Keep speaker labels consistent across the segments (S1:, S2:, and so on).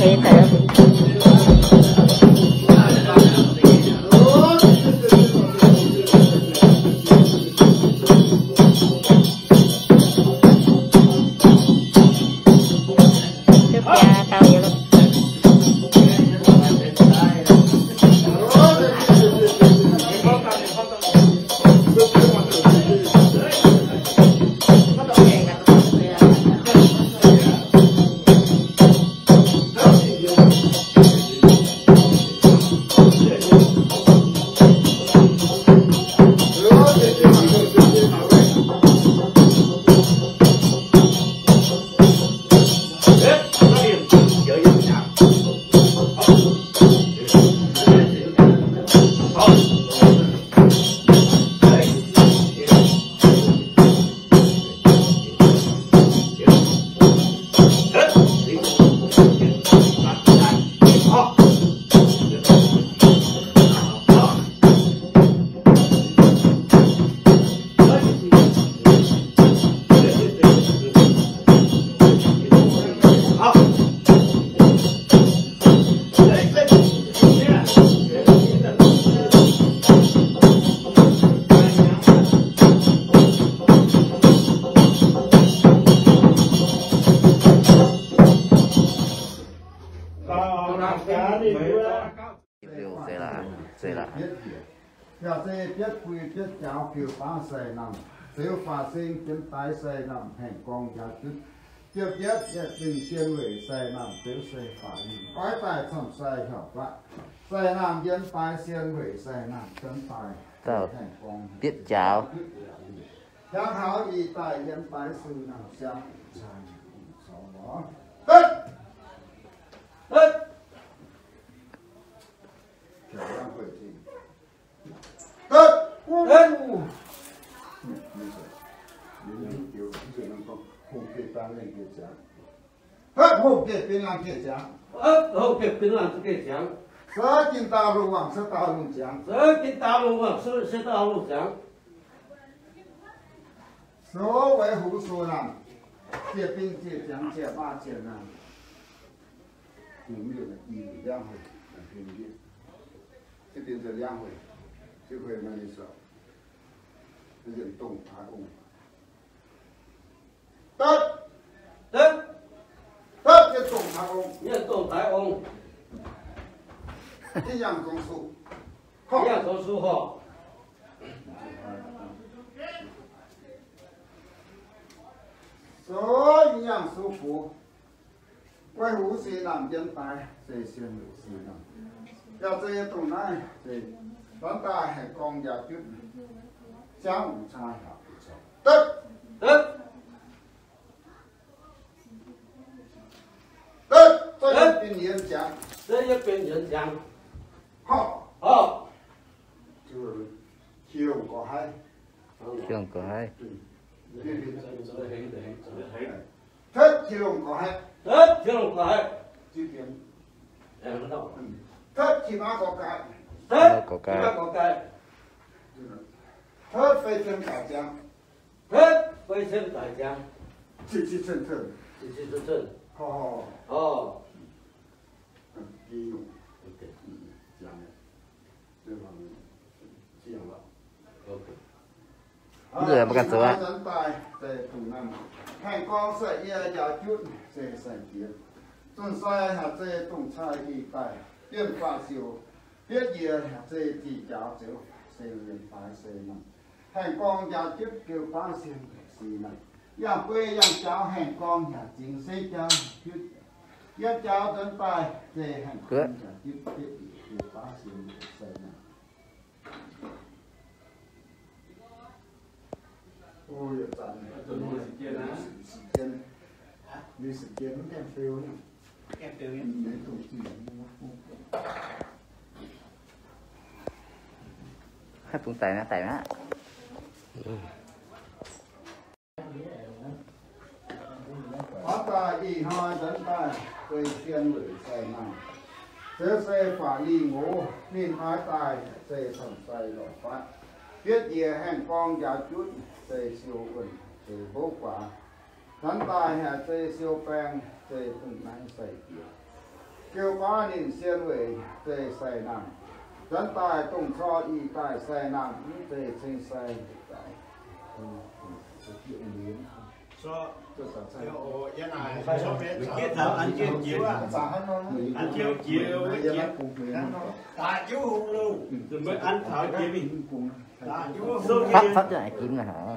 S1: thế tới
S2: Nhà xe biết quy biết giáo kiểu phá xe nằm, nếu phá sinh kiến tái xe nằm hành con giá chức. Chưa biết nhận tình xuyên lưỡi xe nằm nếu xe phá hình. Quái tài thẩm xe hợp lại. Xe nằm dân tái xuyên lưỡi xe nằm chân tài hành con.
S1: biết chào.
S2: Giác háo y tài dân tái sư nằm xem. Sau đó. Tất! Tất! Kiểu đang khởi trình. Tất! Tất! Hùng kê tăng lên kê tráng. Hết hùng kê bên làm kê tráng.
S3: Hùng kê bên làm kê tráng.
S2: Sớ kinh tao lưu hoàng sớ tao lưu tráng.
S3: Sớ kinh tao lưu hoàng sớ tao lưu tráng.
S2: Số với hữu số làm. Kê bên kê tráng kê ba kê làm. Hùng miệng là y giang hồi. Hùng miệng. Cái tiền giờ giang hồi. Chứ hồi mà đi sợ. Cái diện tổng thái ủng. Tất!
S3: Tất!
S2: Tất cái tổng thái ủng.
S3: Nhân tổng thái ủng.
S2: Cái dàng công số.
S3: Nhân công số họ.
S2: Số nhàng số phú. Quay hú xì làm dân tài. Xì xuyên lũ xì làm. Giờ xì tổng này. Xì. Đón ta hãy con giả tuyết. Cháu ngủ trai hả. Tất!
S3: Tất!
S2: Tất! Tôi nhập bên yên chẳng.
S3: Tôi nhập bên yên chẳng.
S2: Họ!
S3: Họ!
S2: Chiều có hai.
S1: Trường có hai.
S2: Thất chiều có hai.
S3: Thất chiều có hai.
S2: Chứ tiếng.
S3: Em bắt đầu.
S2: Thất chỉ má có cái.
S3: Thất chỉ má có cái.
S2: Thất phải chân cả chăng.
S3: Thất phải chân cả chăng.
S2: Chỉ chân thân.
S3: Chỉ chân thân.
S2: Họ.
S3: Họ.
S2: Ghi dụng. Chẳng này. Đưa vào chi hẳn lọ.
S1: Người mà cần số ạ.
S2: Dẫn tài. Để cùng năm. Hành con sẽ ia giáo chút. Sẽ sành kiến. Tuần sai hạt dê tùng trai y tài. Tiên phá siêu. Biết dìa hạt dê chỉ giáo chiếu. Sẽ liền phái sẽ nằm. Hành con giáo chút kêu phá siêu. Xì nằm. Yang quê yang cháu hành con nhà chính xây cháu. Yang cháu dẫn tài. Dê hành con nhà chút kêu phá siêu. Sẽ nằm. Ôi, chẳng này. Tôi nói sự kiện á. Sự kiện. Vì sự kiện nó kèm phiêu nhá. Kèm phiêu nhá. Đấy, tổng chỉ.
S1: Hát cũng tài má.
S2: Hóa ta y hai dẫn tài. Cây thiên lưỡi xe nằm. Xe phá ly ngô. Nên thái tài. Xe sẵn say đỏ phát. Biết dìa hành con giáo chút. Xe siêu quần. Xe vô quả. Dẫn tài hạ xe siêu phèn. Xe từng nãy xảy kia. kêu ba nhìn xiên về tề say nam dẫn tài tung cho y tài say nam y tề sinh say tại chuyện biến
S4: cho kết hợp ăn chiều á, ăn chiều với chiều ta chú hùng luôn, rồi mới ăn thảo chiều mình
S1: phát lại kiếm là hả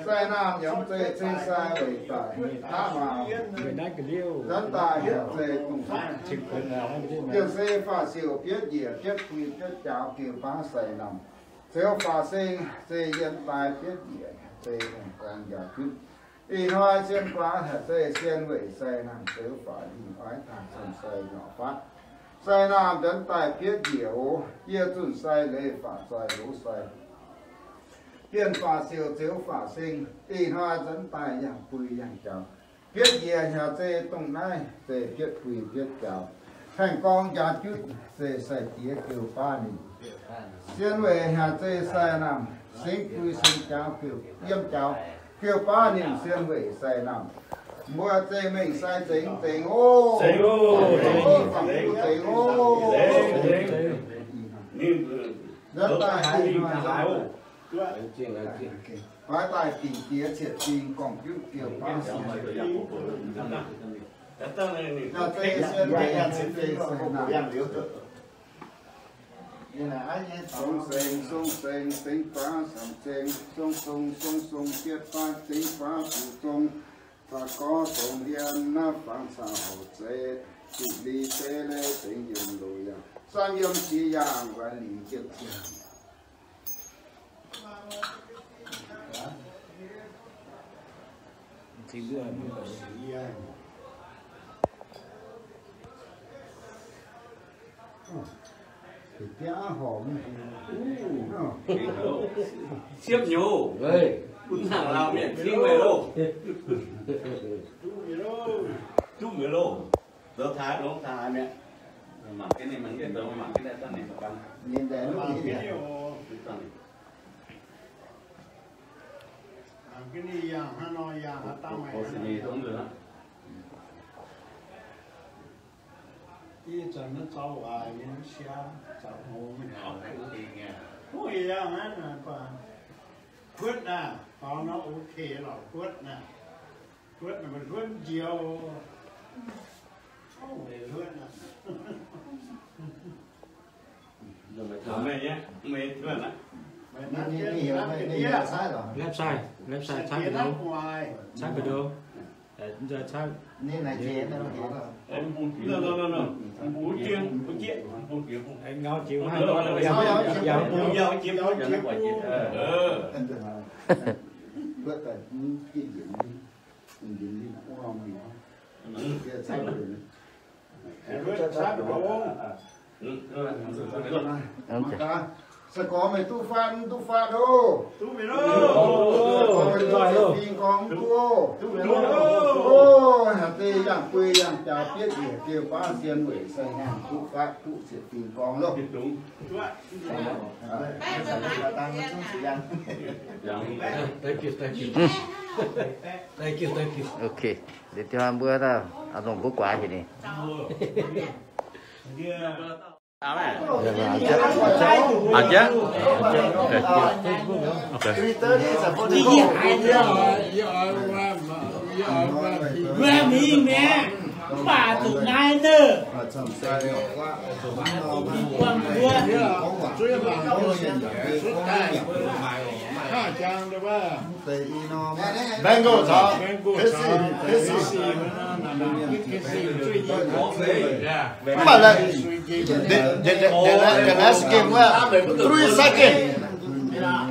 S2: say nam giống tề sinh say về tại thả vào dẫn tài hiện tề tung kiều xe pha siêu biết dĩa biết quy biết cháo kiều phá say nam theo pha sinh xe hiện tài biết dĩa xe thành quan giả quyết y hoa xuyên quá là xe xuyên về xe nam theo phải đi phái thang sân xe nhỏ phát xe nam dẫn tài biết dĩa ô kia chuẩn xe lê phá xe lũ xe tiên phá siêu thiếu phá sinh y hoa dẫn tài dạng quy dạng cháo biết dĩa nhà xe tung này xe biết quy biết cháo thành con giả quyết xe xe tía kiều phá đi xuyên về nhà xe xe nam sinh quy sinh cháo kiều yếm cháo kiều ba niệm xuyên về say nằm mua xe mình sai tính tính ô tính ô rất tài đi phái tài kỳ tía triệt trình còn cứu kiều ba nhà xe xuyên về nhà xe nằm sông sen tính phá sầm sen sông tiết phá tính phá phụ sông phá có sông liên na phang sa hồ chế chỉ đi chế lê tính yếm lùi à sang yếm chỉ yang và lý kiệt yang thì giá hòm
S3: Siếp nhô cũng thằng làm miệng riêng về đâu
S4: chú người lô đó thả mẹ mặc cái này mình cái đó mặc cái này tao này mà bằng
S2: nhìn để nó gì vậy
S4: cái này yang Hanoi yang tao mày có gì không được一整的早晚营销，早我们好那个dingen，不一样啊那吧，quất à, họ nó ok rồi quất là mình quất chiều, không hề quất à.
S3: rồi mày nhé, mày quất á.
S5: Left side trái về đâu? Trái về đâu? Giờ trái
S2: nên là chế nó
S3: No. Bún chiên.
S5: anh ngáo chịu hai con là giờ
S3: chiên đó cho nó quả chiên.
S2: bữa tại những cái điểm đi cũng ngon gì kia sai rồi sẽ có mấy tu phan đâu
S4: Tu mày đâu?
S2: Pin con tu hạt tê dạng quê dạng chào biết gì kêu ba xiên quỷ xây hàng tu phát tu sẽ pin con đâu
S3: Đúng.
S5: thank you
S1: ok để cho ăn bữa tao ăn dùng bữa quả gì này ăn chứ
S6: Mẹ mình mẹ bà tụi này nữa quăng
S2: Mango sao? Không phải là the last game là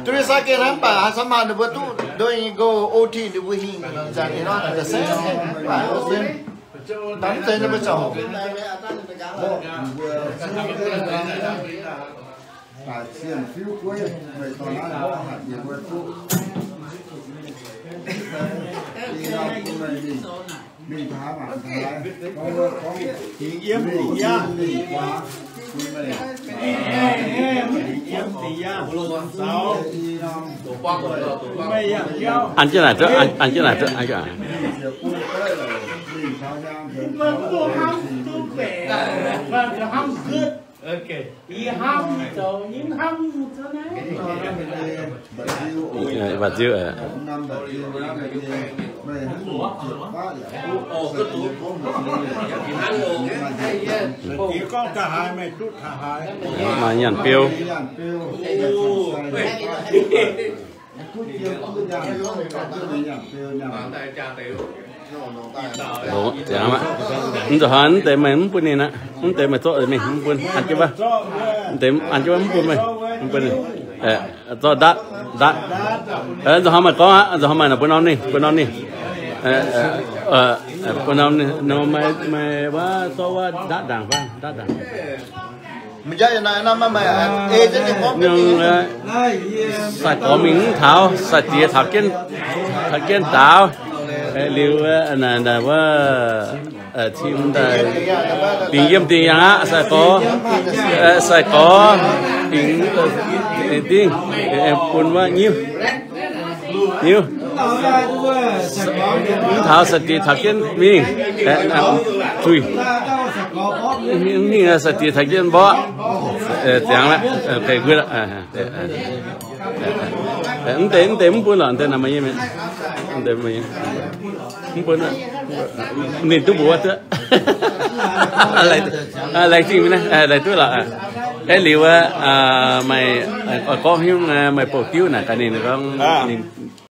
S2: 3 seconds á bà sama được tu doing go OT được với hình dạng như nó là sẽ phải tắm tên nó mới chồng bà xiên phiếu cuối người còn lại có hạt gì với tu mình thả bạn thả có
S4: Chuyện yếm thì ra.
S1: ăn chứ này trước anh chứ này trước anh cả
S6: mà cô hâm tôi khỏe và cái hâm good ok đi hâm cho những hâm cho này
S5: và chưa
S4: chỉ có cả hai mày chút cả hai
S5: mà nhàn phiêu đúng chẳng mà giờ hắn để mình bún này nè để mà cho mình bún ăn chứ ba để ăn chứ ba bún mày bún này cho đắt giờ hắn mà có giờ hắn mà là bún non đi bún non nó mày ba cho ba đắt đàng
S2: mình chơi này nó mà mày ê chứ
S5: nhưng phải có mình tháo phải tiệt tháo kiên táo liu làว่าteamได้tình yếm tình yang á sẽ có tình tình em muốnว่าnhiêu tháo sẽ tiệt tháo kiên mình chui nhưng sẽ tiệt tháo kiên bỏ tiếng là cái good anh tem pun lah anh nama ni men tem ni pun ni tu buat tu lại gì nữa lại tu là cái liu mày có hiếu mày bổ tiêu này cái này nó